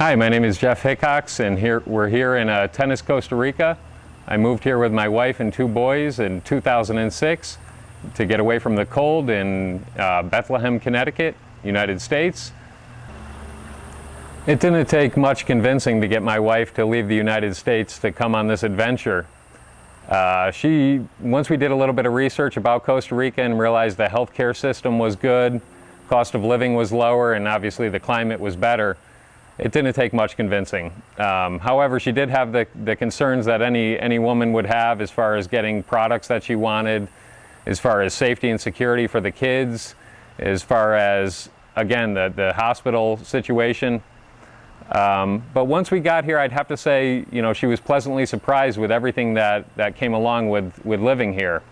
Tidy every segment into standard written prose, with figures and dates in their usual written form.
Hi, my name is Jeff Hickox, and we're here in Atenas, Costa Rica. I moved here with my wife and two boys in 2006 to get away from the cold in Bethlehem, Connecticut, United States. It didn't take much convincing to get my wife to leave the United States to come on this adventure. Once we did a little bit of research about Costa Rica and realized the healthcare system was good, cost of living was lower, and obviously the climate was better, it didn't take much convincing. However, she did have the concerns that any woman would have as far as getting products that she wanted, as far as safety and security for the kids, as far as, again, the hospital situation. But once we got here, I'd have to say, you know, she was pleasantly surprised with everything that came along with living here.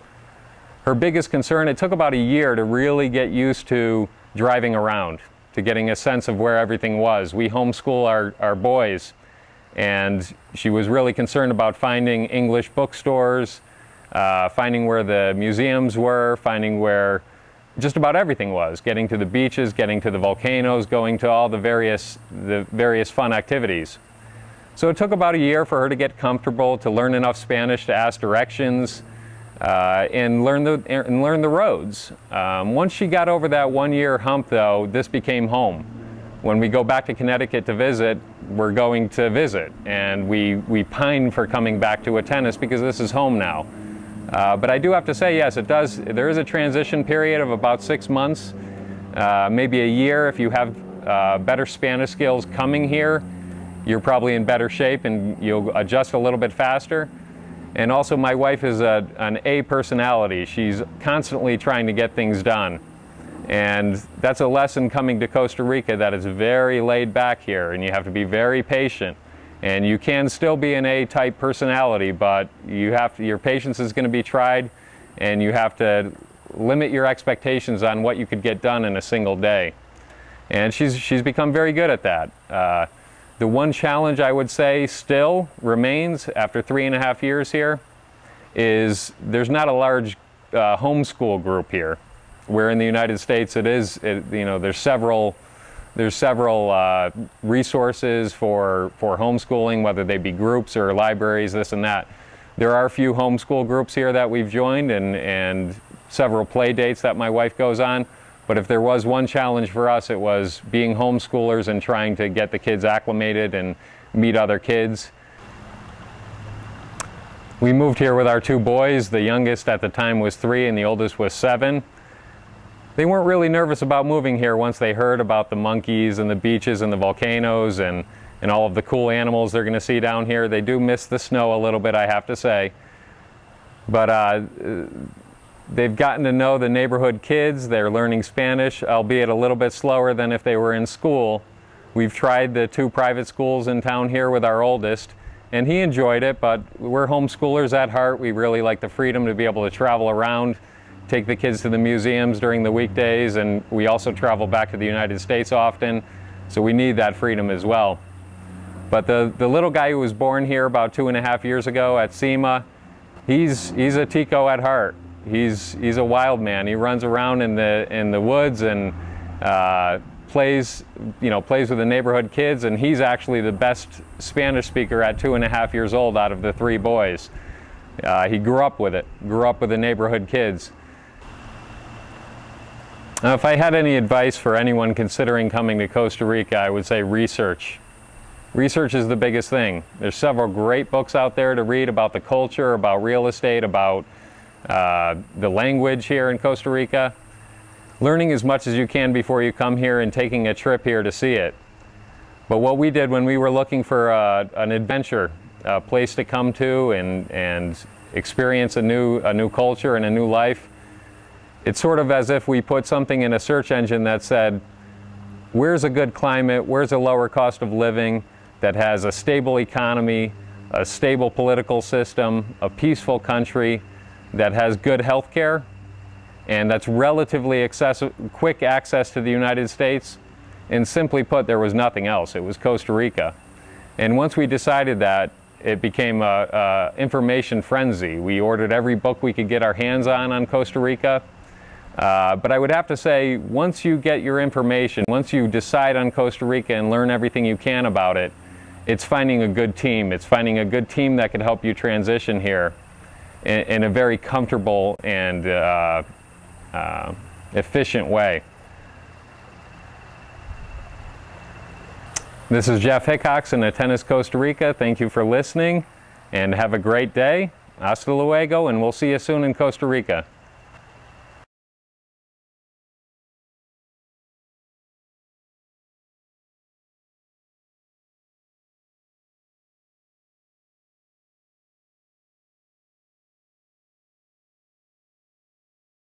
Her biggest concern, it took about a year to really get used to driving around, to getting a sense of where everything was. We homeschool our boys, and she was really concerned about finding English bookstores, finding where the museums were, finding where just about everything was, getting to the beaches, getting to the volcanoes, going to all the various fun activities. So it took about a year for her to get comfortable, to learn enough Spanish to ask directions, and learn the roads. Once she got over that 1-year hump, though, this became home. When we go back to Connecticut to visit, we're going to visit, and we pine for coming back to Atenas because this is home now. But I do have to say, yes, there is a transition period of about 6 months, maybe a year. If you have better Spanish skills coming here, you're probably in better shape and you'll adjust a little bit faster. And also, my wife is an A personality. She's constantly trying to get things done. And that's a lesson coming to Costa Rica, that it's very laid back here, and you have to be very patient. And you can still be an A-type personality, but your patience is going to be tried, and you have to limit your expectations on what you could get done in a single day. And she's become very good at that. The one challenge I would say still remains after 3.5 years here is there's not a large homeschool group here, where in the United States there's several resources for homeschooling, whether they be groups or libraries, this and that. There are a few homeschool groups here that we've joined, and several play dates that my wife goes on. But if there was one challenge for us, it was being homeschoolers and trying to get the kids acclimated and meet other kids. We moved here with our two boys. The youngest at the time was 3 and the oldest was 7. They weren't really nervous about moving here once they heard about the monkeys and the beaches and the volcanoes and all of the cool animals they're going to see down here. They do miss the snow a little bit, I have to say. But they've gotten to know the neighborhood kids. They're learning Spanish, albeit a little bit slower than if they were in school. We've tried the 2 private schools in town here with our oldest, and he enjoyed it, but we're homeschoolers at heart. We really like the freedom to be able to travel around, take the kids to the museums during the weekdays, and we also travel back to the United States often, so we need that freedom as well. But the little guy who was born here about 2.5 years ago at SEMA, he's a Tico at heart. He's a wild man. He runs around in the woods and plays with the neighborhood kids, and he's actually the best Spanish speaker at 2.5 years old out of the 3 boys. He grew up with the neighborhood kids. Now, if I had any advice for anyone considering coming to Costa Rica, I would say research. Research is the biggest thing. There's several great books out there to read about the culture, about real estate, about the language here in Costa Rica. Learning as much as you can before you come here and taking a trip here to see it. But what we did when we were looking for an adventure, a place to come to and experience a new culture and a new life, it's sort of as if we put something in a search engine that said, where's a good climate, where's a lower cost of living that has a stable economy, a stable political system, a peaceful country, that has good health care, and that's relatively quick access to the United States. And simply put, there was nothing else. It was Costa Rica. And once we decided that, it became an information frenzy. We ordered every book we could get our hands on Costa Rica. But I would have to say, once you get your information, once you decide on Costa Rica and learn everything you can about it, it's finding a good team. It's finding a good team that can help you transition here in a very comfortable and efficient way. This is Jeff Hickox in Atenas, Costa Rica. Thank you for listening and have a great day. Hasta luego, and we'll see you soon in Costa Rica.